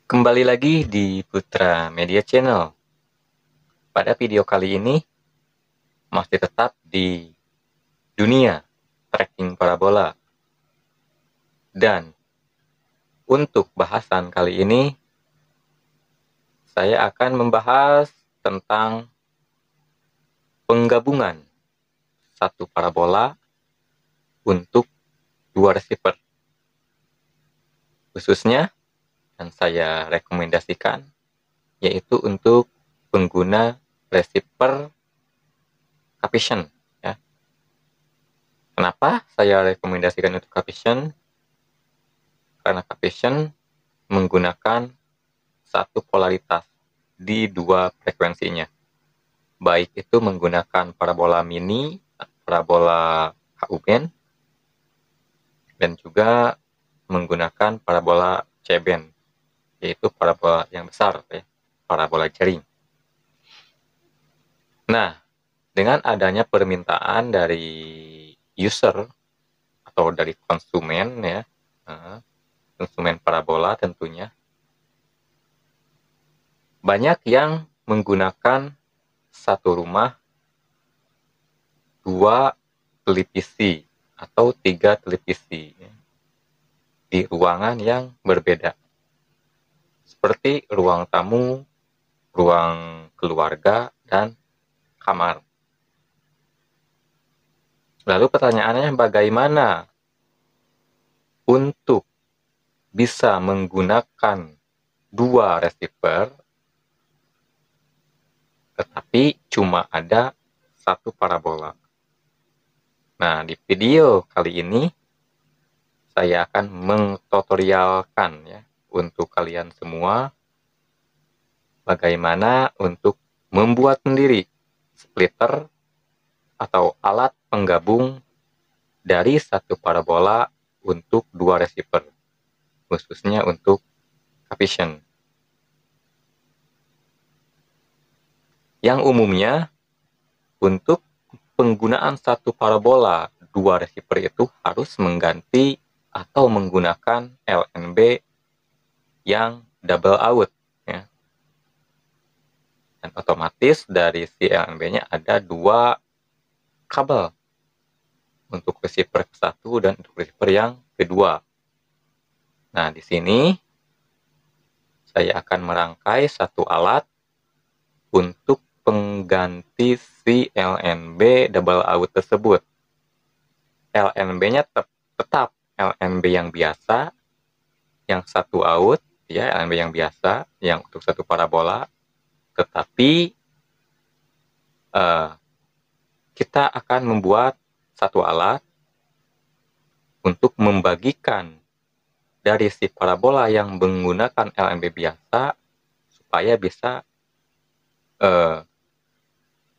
Kembali lagi di Putra Media Channel. Pada video kali ini masih tetap di dunia tracking parabola. Dan untuk bahasan kali ini saya akan membahas tentang penggabungan satu parabola untuk dua receiver. Khususnya yang saya rekomendasikan yaitu untuk pengguna receiver Caption. Ya. Kenapa saya rekomendasikan untuk Caption? Karena Caption menggunakan satu polaritas di dua frekuensinya. Baik itu menggunakan parabola mini, parabola Ku-band, dan juga menggunakan parabola C-band, yaitu parabola yang besar, ya, parabola jaring. Nah, dengan adanya permintaan dari user atau dari konsumen, ya, konsumen parabola tentunya, banyak yang menggunakan satu rumah dua televisi atau tiga televisi di ruangan yang berbeda, seperti ruang tamu, ruang keluarga, dan kamar. Lalu pertanyaannya, bagaimana untuk bisa menggunakan dua receiver tetapi cuma ada satu parabola? Nah, di video kali ini saya akan mengtutorialkan, ya, untuk kalian semua bagaimana untuk membuat sendiri splitter atau alat penggabung dari satu parabola untuk dua receiver, khususnya untuk Caption. Yang umumnya untuk penggunaan satu parabola dua receiver itu harus mengganti atau menggunakan LNB yang double out, ya. Dan otomatis dari si LNB-nya ada dua kabel untuk receiver satu dan untuk receiver yang kedua. Nah, di sini saya akan merangkai satu alat untuk pengganti si LNB double out tersebut. LNB-nya tetap LNB yang biasa, yang satu out, ya, LNB yang biasa, yang untuk satu parabola, tetapi kita akan membuat satu alat untuk membagikan dari si parabola yang menggunakan LNB biasa supaya bisa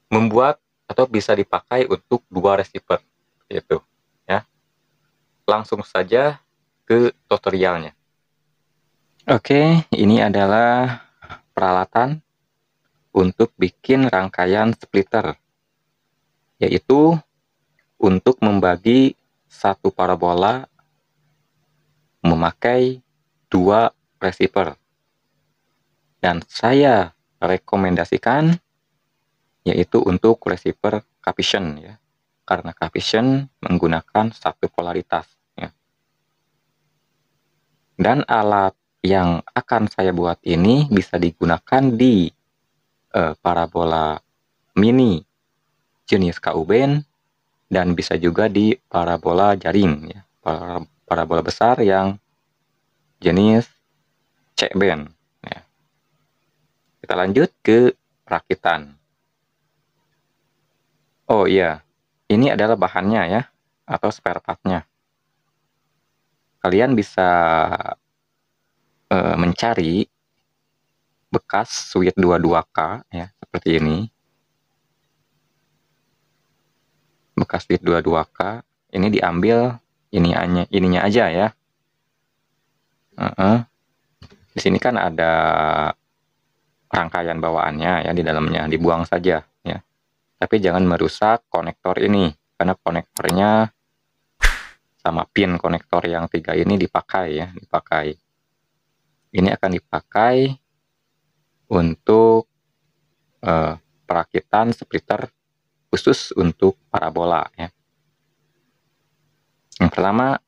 membuat atau bisa dipakai untuk dua receiver, itu, ya. Langsung saja ke tutorialnya. Oke, ini adalah peralatan untuk bikin rangkaian splitter, yaitu untuk membagi satu parabola memakai dua receiver. Dan saya rekomendasikan yaitu untuk receiver Caption, ya, karena Caption menggunakan satu polaritas, ya. Dan alat yang akan saya buat ini bisa digunakan di parabola mini jenis Ku-band dan bisa juga di parabola jaring, ya, parabola besar yang jenis C-band, ya. Kita lanjut ke rakitan. Oh iya, ini adalah bahannya, ya, atau spare part-nya. Kalian bisa mencari bekas switch 22K, ya, seperti ini. Bekas switch 22K ini diambil ininya aja, ya. Di sini kan ada rangkaian bawaannya, ya, di dalamnya, dibuang saja, ya. Tapi jangan merusak konektor ini, karena konektornya sama pin konektor yang 3 ini dipakai, ya, dipakai. Ini akan dipakai untuk perakitan splitter khusus untuk parabola ya. Yang pertama,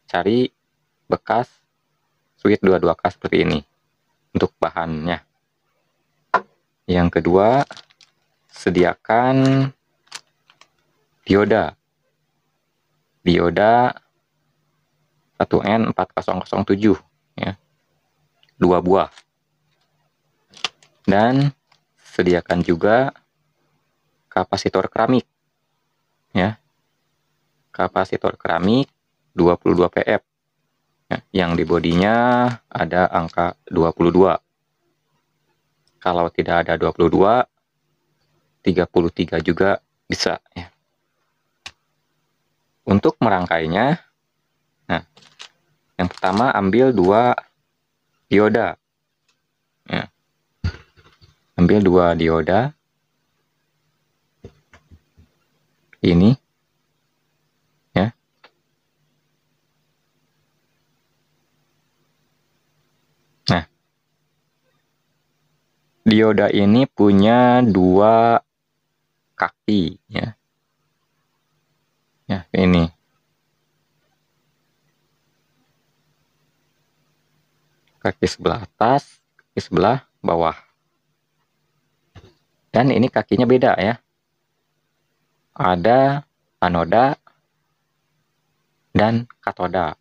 cari bekas switch 22K seperti ini untuk bahannya. Yang kedua, sediakan dioda 1N4007 ya, 2 buah. Dan sediakan juga kapasitor keramik ya, kapasitor keramik 22 PF ya, yang di bodinya ada angka 22. Kalau tidak ada 22, 33 juga bisa ya. Untuk merangkainya, nah, yang pertama ambil 2 dioda ya. Ambil 2 dioda ini ya. Nah, dioda ini punya 2 kaki ya. Ya, ini. Kaki sebelah atas, kaki sebelah bawah. Dan ini kakinya beda ya. Ada anoda dan katoda.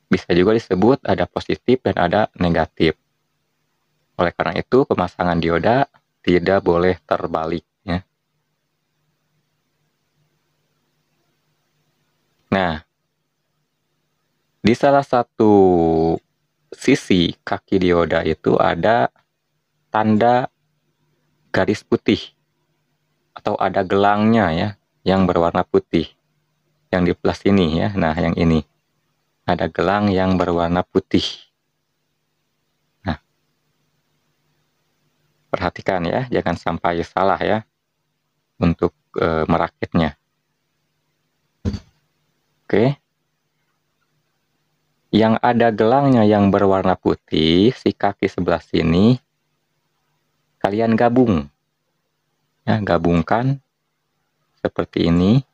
Bisa juga disebut ada positif dan ada negatif. Oleh karena itu, pemasangan dioda tidak boleh terbalik ya. Nah, di salah satu sisi kaki dioda itu ada tanda garis putih atau ada gelangnya ya, yang berwarna putih. Yang di belah sini ya. Nah, yang ini ada gelang yang berwarna putih. Nah, perhatikan ya, jangan sampai salah ya untuk merakitnya. Oke. Yang ada gelangnya yang berwarna putih, si kaki sebelah sini, kalian gabung. Ya, gabungkan seperti ini.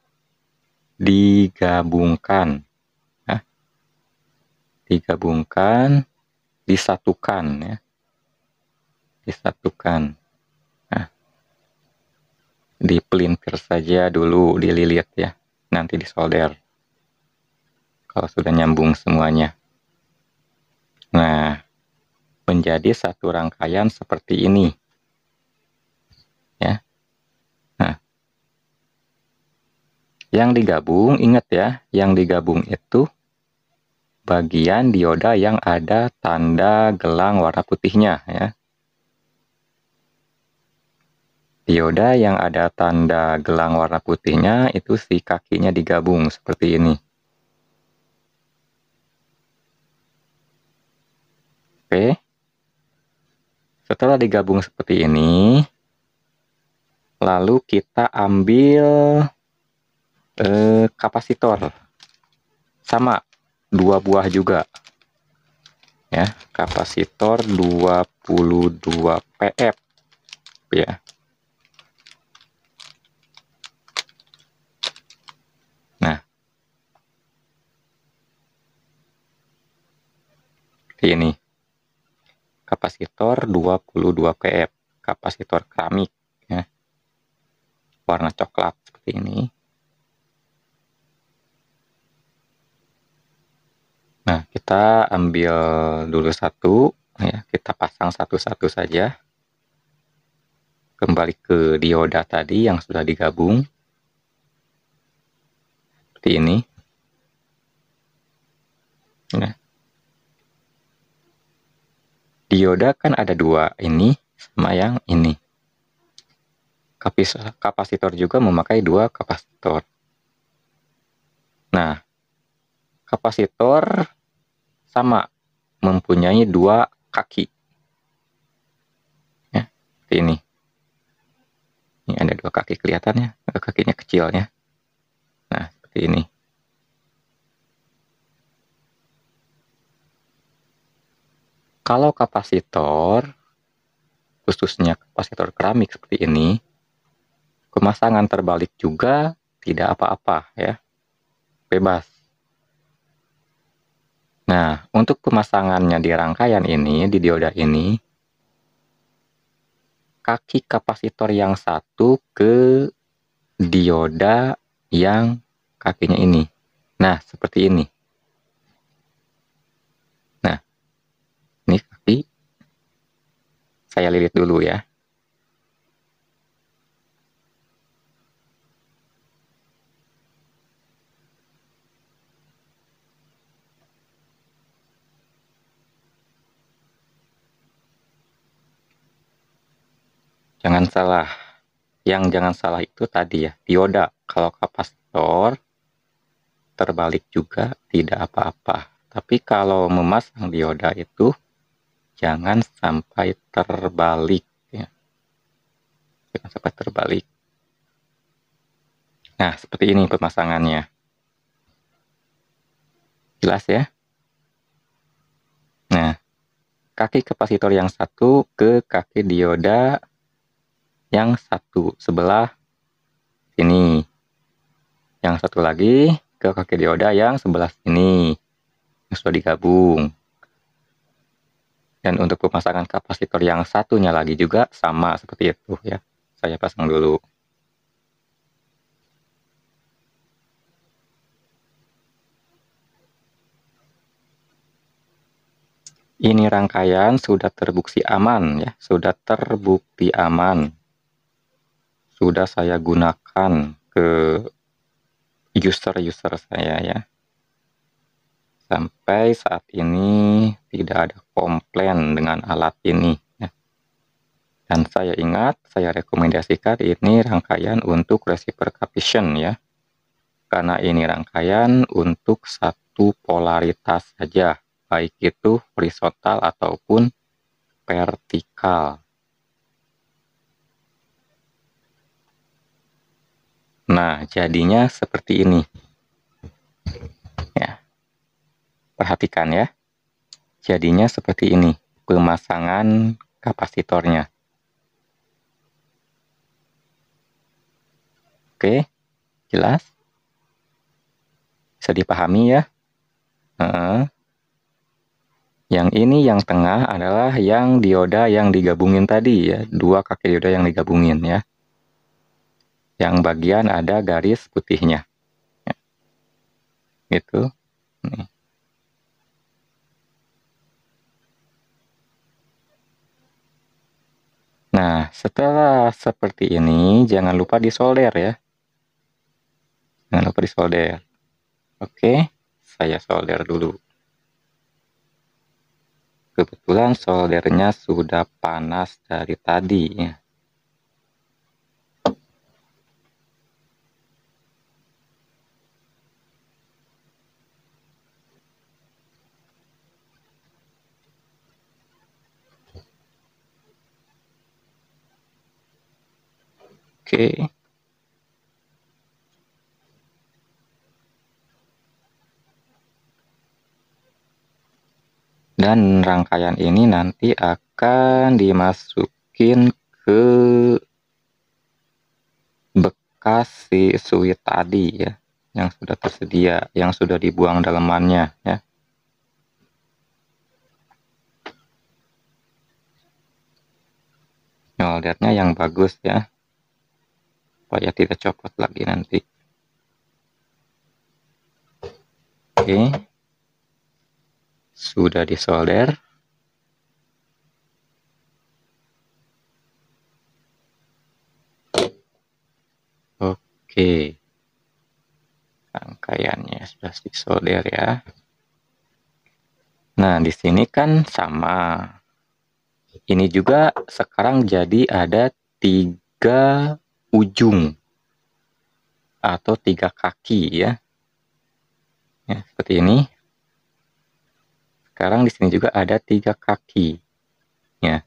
Digabungkan. Ya. Digabungkan, disatukan ya. Disatukan. Nah, dipelintir saja dulu, dililit ya. Nanti disolder. Kalau sudah nyambung semuanya. Nah, menjadi satu rangkaian seperti ini. Ya. Nah, yang digabung, ingat ya, yang digabung itu bagian dioda yang ada tanda gelang warna putihnya ya. Dioda yang ada tanda gelang warna putihnya itu si kakinya digabung seperti ini. Oke. Setelah digabung seperti ini, lalu kita ambil kapasitor. Sama, 2 buah juga. Ya, kapasitor 22 PF ya. Nah, ini kapasitor 22 PF, kapasitor keramik ya, warna coklat seperti ini. Nah, kita ambil dulu satu ya, kita pasang satu-satu saja. Kembali ke dioda tadi yang sudah digabung seperti ini. Nah, dioda kan ada 2, ini sama yang ini. Kapasitor juga memakai 2 kapasitor. Nah, kapasitor sama, mempunyai 2 kaki. Ya, seperti ini. Ini ada 2 kaki kelihatannya, kakinya kecilnya. Nah, seperti ini. Kalau kapasitor, khususnya kapasitor keramik seperti ini, pemasangan terbalik juga tidak apa-apa ya, bebas. Nah, untuk pemasangannya di rangkaian ini, di dioda ini, kaki kapasitor yang satu ke dioda yang kakinya ini. Nah, seperti ini. Nah, ini kaki. Saya lilit dulu ya. Jangan salah. Yang jangan salah itu tadi ya, dioda. Kalau kapasitor terbalik juga tidak apa-apa. Tapi kalau memasang dioda itu jangan sampai terbalik ya. Jangan sampai terbalik. Nah, seperti ini pemasangannya. Jelas ya? Nah, kaki kapasitor yang satu ke kaki dioda yang satu sebelah sini. Yang satu lagi ke kaki dioda yang sebelah sini. Yang sudah digabung. Dan untuk pemasangan kapasitor yang satunya lagi juga sama seperti itu ya. Saya pasang dulu. Ini rangkaian sudah terbukti aman ya, sudah terbukti aman. Sudah saya gunakan ke user-user saya ya. Sampai saat ini tidak ada komplain dengan alat ini ya. Dan saya ingat, saya rekomendasikan ini rangkaian untuk receiver captation ya. Karena ini rangkaian untuk satu polaritas saja, baik itu horizontal ataupun vertikal. Nah, jadinya seperti ini. Ya. Perhatikan ya. Jadinya seperti ini pemasangan kapasitornya. Oke, jelas? Bisa dipahami ya? Yang ini yang tengah adalah yang dioda yang digabungin tadi ya. Dua kaki dioda yang digabungin ya. Yang bagian ada garis putihnya. Ya. Gitu. Nih. Nah, setelah seperti ini, jangan lupa disolder ya. Jangan lupa disolder. Oke, saya solder dulu. Kebetulan soldernya sudah panas dari tadi ya. Oke. Dan rangkaian ini nanti akan dimasukin ke bekas si switch tadi ya, yang sudah tersedia, yang sudah dibuang dalemannya ya. Soldernya yang bagus ya, supaya tidak copot lagi nanti. Oke, sudah disolder. Oke, rangkaiannya sudah disolder ya. Nah, di sini kan sama. Ini juga sekarang jadi ada 3 ujung atau 3 kaki ya. Ya, seperti ini. Sekarang di sini juga ada 3 kaki. Ya.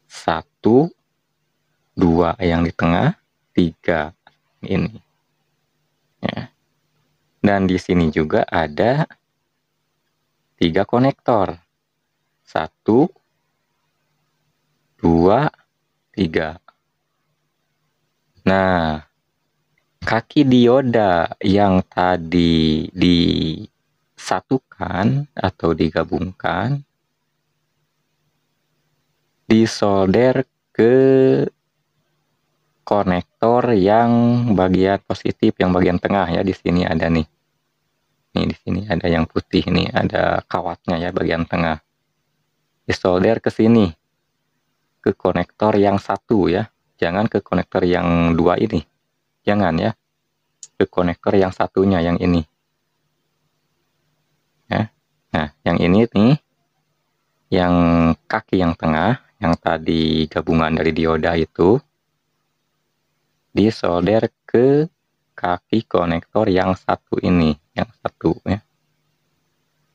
1, 2 yang di tengah, 3 ini. Ya. Dan di sini juga ada 3 konektor. 1, 2, 3. Nah, kaki dioda yang tadi disatukan atau digabungkan disolder ke konektor yang bagian positif, yang bagian tengah ya. Di sini ada nih. Nih di sini ada yang putih nih, ada kawatnya ya bagian tengah. Disolder ke sini, ke konektor yang satu ya. Jangan ke konektor yang dua ini. Jangan ya. Ke konektor yang satunya, yang ini. Ya. Nah, yang ini nih, yang kaki yang tengah, yang tadi gabungan dari dioda itu, disolder ke kaki konektor yang satu ini, yang satu ya.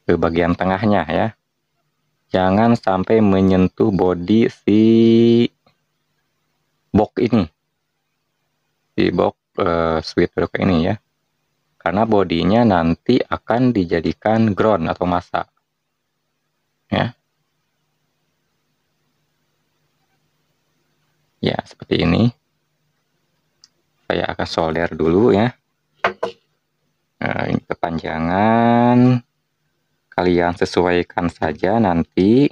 Ke bagian tengahnya ya. Jangan sampai menyentuh bodi si box ini. Si box switch ini ya. Karena bodinya nanti akan dijadikan ground atau masa. Ya. Ya, seperti ini. Saya akan solder dulu ya. Nah, ini kepanjangan. Kalian sesuaikan saja nanti.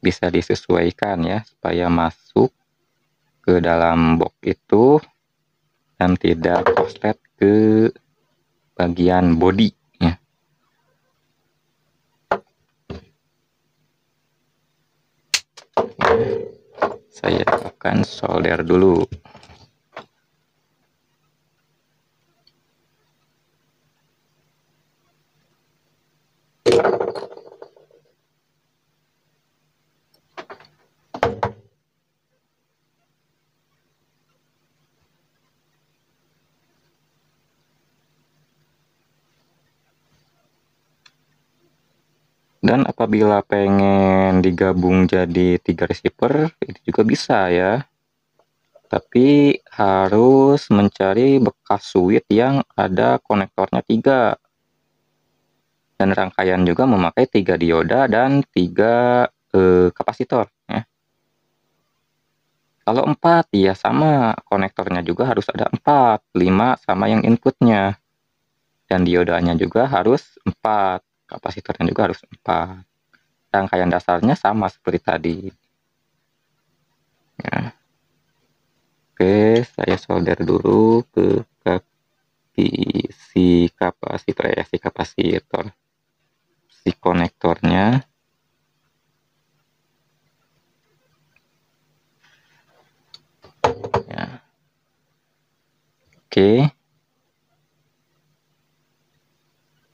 Bisa disesuaikan ya, supaya masuk ke dalam box itu dan tidak korslet ke bagian bodi ya. Saya akan solder dulu. Dan apabila pengen digabung jadi 3 receiver, itu juga bisa ya. Tapi harus mencari bekas switch yang ada konektornya 3. Dan rangkaian juga memakai 3 dioda dan 3 kapasitor ya. Kalau 4 ya sama, konektornya juga harus ada 4, 5 sama yang inputnya. Dan diodanya juga harus 4, kapasitornya juga harus 4. Rangkaian dasarnya sama seperti tadi. Ya. Oke, saya solder dulu ke kaki si kapasitor, si konektornya. Ya. Oke.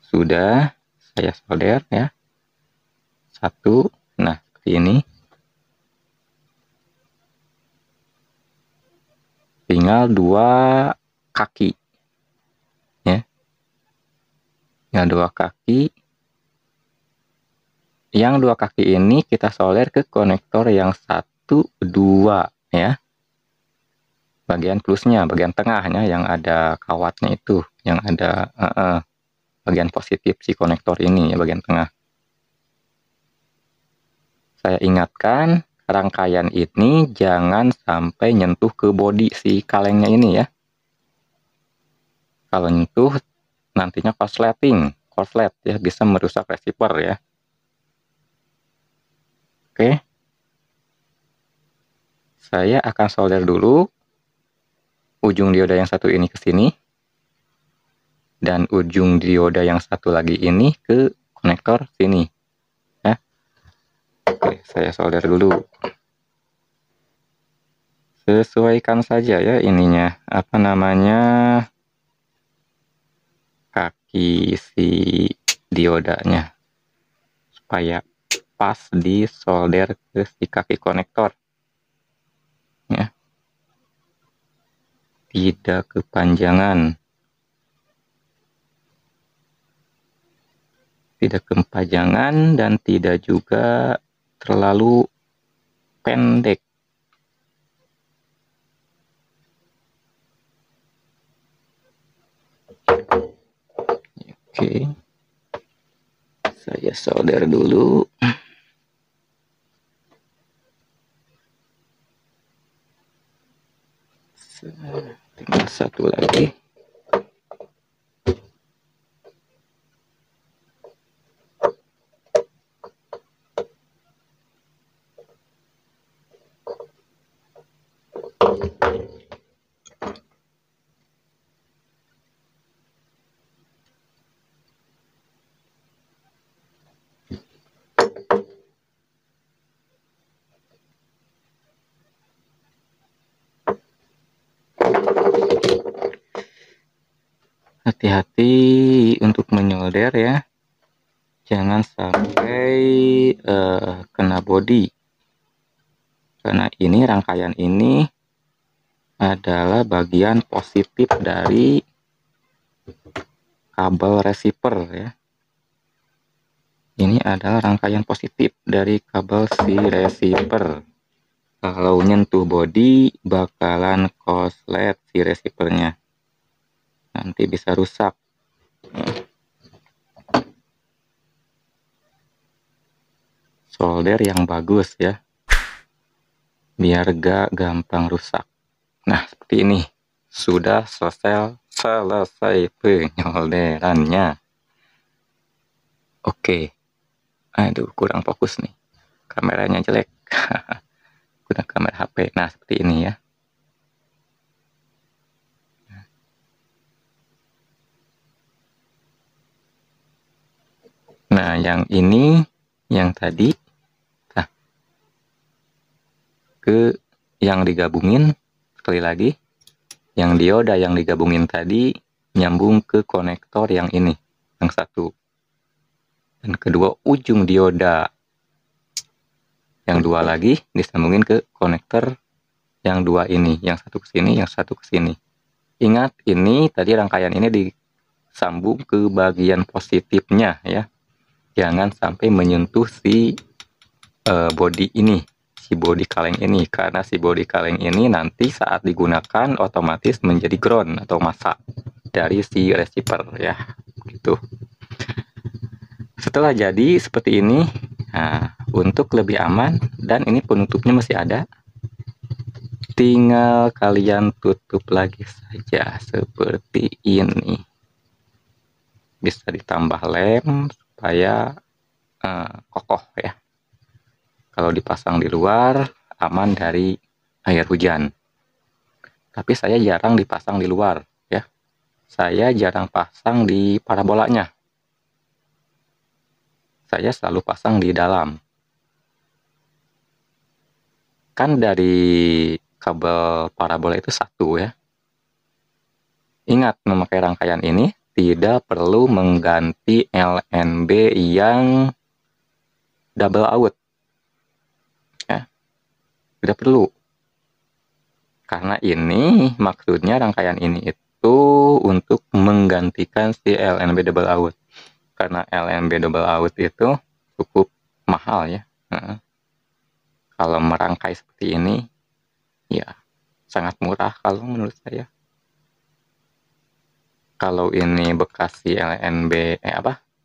Sudah saya solder ya. 1. Nah, seperti ini. Tinggal 2 kaki. Ya. Tinggal 2 kaki. Yang 2 kaki ini kita solder ke konektor yang 1, 2 ya. Bagian plusnya, bagian tengahnya yang ada kawatnya itu, yang ada bagian positif si konektor ini ya, bagian tengah. Saya ingatkan, rangkaian ini jangan sampai nyentuh ke bodi si kalengnya ini ya. Kalau nyentuh nantinya korslet ya, bisa merusak receiver ya. Oke. Saya akan solder dulu ujung dioda yang satu ini ke sini. Dan ujung dioda yang satu lagi ini ke konektor sini. Ya. Oke, saya solder dulu. Sesuaikan saja ya ininya, apa namanya, kaki si diodanya. Supaya pas di solder ke si kaki konektor. Ya. Tidak kepanjangan. Tidak kepanjangan dan tidak juga terlalu pendek. Oke. Saya solder dulu. satu lagi. Hati-hati untuk menyolder ya, jangan sampai kena bodi, karena ini rangkaian ini adalah bagian positif dari kabel receiver ya. Ini adalah rangkaian positif dari kabel si receiver. Kalau nyentuh bodi bakalan koslet si receivernya, nanti bisa rusak. Solder yang bagus ya, biar gak gampang rusak. Nah, seperti ini. Sudah selesai penyolderannya. Oke. Aduh, kurang fokus nih. Kameranya jelek. Guna kamera HP. Nah, seperti ini ya. Nah, yang ini, yang tadi, nah, ke yang digabungin, sekali lagi, yang dioda yang digabungin tadi, nyambung ke konektor yang ini, yang satu. Dan kedua, ujung dioda yang dua lagi, disambungin ke konektor yang dua ini, yang satu ke sini, yang satu ke sini. Ingat, ini tadi rangkaian ini disambung ke bagian positifnya ya. Jangan sampai menyentuh si bodi ini, si bodi kaleng ini, karena si bodi kaleng ini nanti saat digunakan otomatis menjadi ground atau masa dari si receiver ya, gitu. Setelah jadi seperti ini, nah, untuk lebih aman dan ini penutupnya masih ada, tinggal kalian tutup lagi saja seperti ini. Bisa ditambah lem supaya kokoh ya. Kalau dipasang di luar aman dari air hujan. Tapi saya jarang dipasang di luar ya. Saya jarang pasang di parabolanya. Saya selalu pasang di dalam. Kan dari kabel parabola itu satu ya. Ingat, memakai rangkaian ini tidak perlu mengganti LNB yang double out ya, tidak perlu, karena ini maksudnya rangkaian ini itu untuk menggantikan si LNB double out, karena LNB double out itu cukup mahal ya. Kalau merangkai seperti ini ya sangat murah kalau menurut saya. Kalau ini bekas si LNB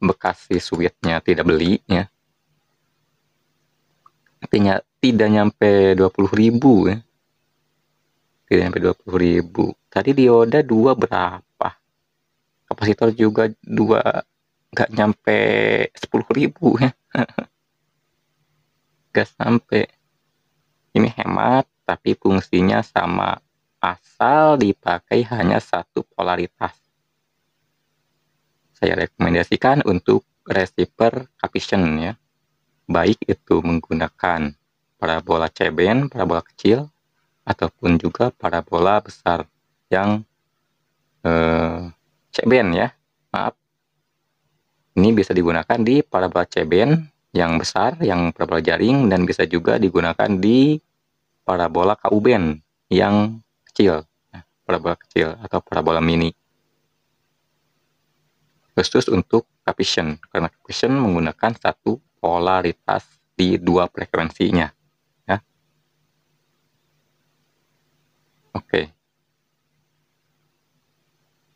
bekas si switchnya tidak beli ya, artinya tidak nyampe 20.000 ya, tidak nyampe 20.000. Tadi dioda 2 berapa, kapasitor juga 2, nggak nyampe 10.000 ya. Nggak sampai. Ini hemat tapi fungsinya sama, asal dipakai hanya satu polaritas. Saya rekomendasikan untuk receiver Caption ya, baik itu menggunakan parabola C-band, parabola kecil, ataupun juga parabola besar yang C-band ya, maaf. Ini bisa digunakan di parabola C-band yang besar, yang parabola jaring, dan bisa juga digunakan di parabola KU-band yang kecil, parabola kecil atau parabola mini. Khusus untuk Caption, karena Caption menggunakan satu polaritas di 2 frekuensinya ya. Oke.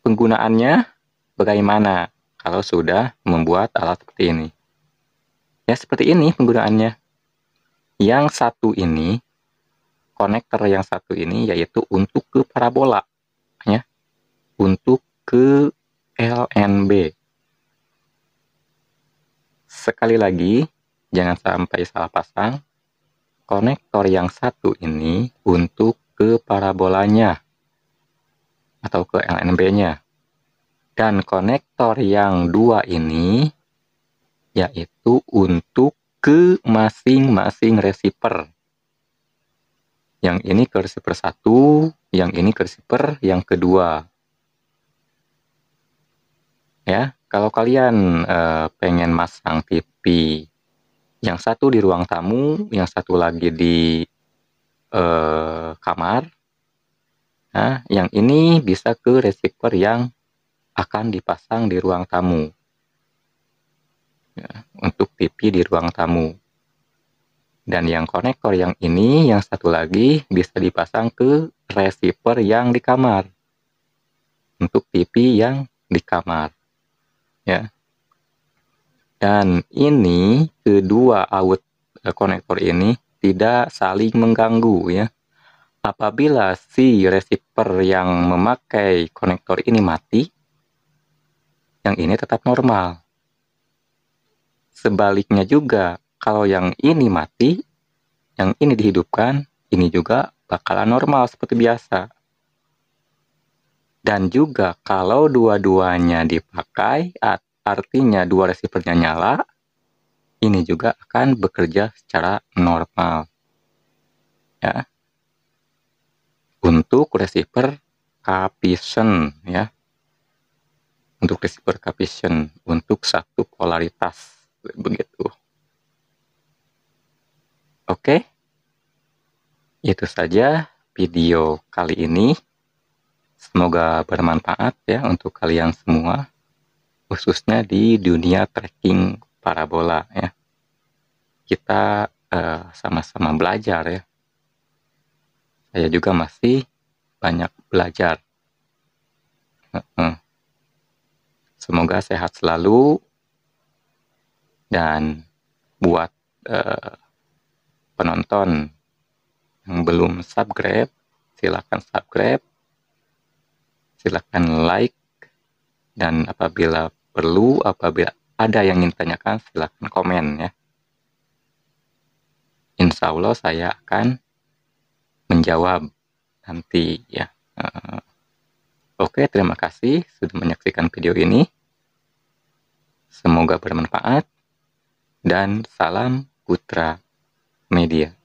Penggunaannya bagaimana kalau sudah membuat alat seperti ini? Ya seperti ini penggunaannya. Yang satu ini, konektor yang satu ini yaitu untuk ke parabola ya. untuk ke LNB. Sekali lagi, jangan sampai salah pasang. Konektor yang satu ini untuk ke parabolanya atau ke LNB-nya. Dan konektor yang dua ini yaitu untuk ke masing-masing receiver. Yang ini ke receiver satu, yang ini ke receiver yang kedua. Ya, kalau kalian pengen masang TV yang satu di ruang tamu, yang satu lagi di kamar, nah, yang ini bisa ke receiver yang akan dipasang di ruang tamu. Ya, untuk TV di ruang tamu. Dan yang konektor yang ini, yang satu lagi bisa dipasang ke receiver yang di kamar. Untuk TV yang di kamar. Ya. Dan ini kedua out konektor ini tidak saling mengganggu ya. Apabila si receiver yang memakai konektor ini mati, yang ini tetap normal. Sebaliknya juga, kalau yang ini mati, yang ini dihidupkan, ini juga bakalan normal seperti biasa. Dan juga kalau dua-duanya dipakai, artinya dua receivernya nyala, ini juga akan bekerja secara normal. Ya. Untuk receiver Capvision ya. Untuk receiver Capvision untuk satu polaritas begitu. Oke. Itu saja video kali ini. Semoga bermanfaat ya untuk kalian semua, khususnya di dunia tracking parabola ya. Kita sama-sama belajar ya. Saya juga masih banyak belajar. Semoga sehat selalu, dan buat penonton yang belum subscribe, silakan subscribe, silakan like, dan apabila perlu, apabila ada yang ingin tanyakan, silakan komen ya. Insya Allah saya akan menjawab nanti ya. Oke, terima kasih sudah menyaksikan video ini. Semoga bermanfaat, dan salam Putra Media.